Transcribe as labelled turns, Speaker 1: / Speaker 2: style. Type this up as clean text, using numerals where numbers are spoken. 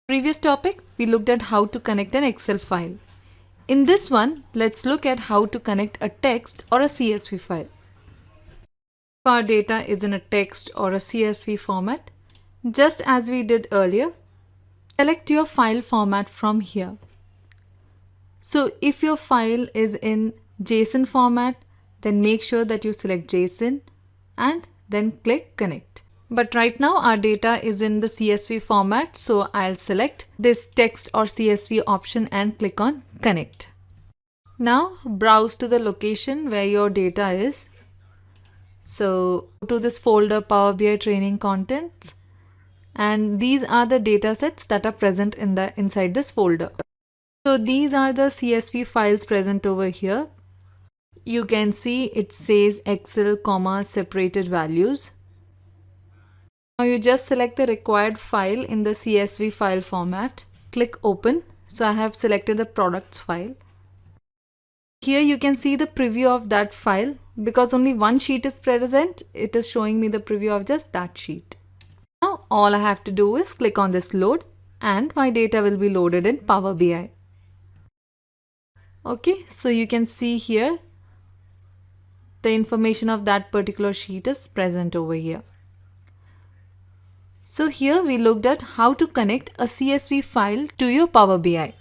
Speaker 1: Previous topic, we looked at how to connect an Excel file. In this one, let's look at how to connect a text or a CSV file. If our data is in a text or a CSV format, just as we did earlier, select your file format from here. So if your file is in JSON format, then make sure that you select JSON and then click connect. But right now our data is in the CSV format, so I'll select this text or CSV option and click on connect. Now browse to the location where your data is. So go to this folder Power BI training contents, and these are the data sets that are present inside this folder. So these are the CSV files present over here. You can see it says Excel, separated values. Now you just select the required file in the CSV file format. Click open. So I have selected the products file. Here you can see the preview of that file. Because only one sheet is present, it is showing me the preview of just that sheet. Now all I have to do is click on this load and my data will be loaded in Power BI. Okay, so you can see here the information of that particular sheet is present over here. So here we looked at how to connect a CSV file to your Power BI.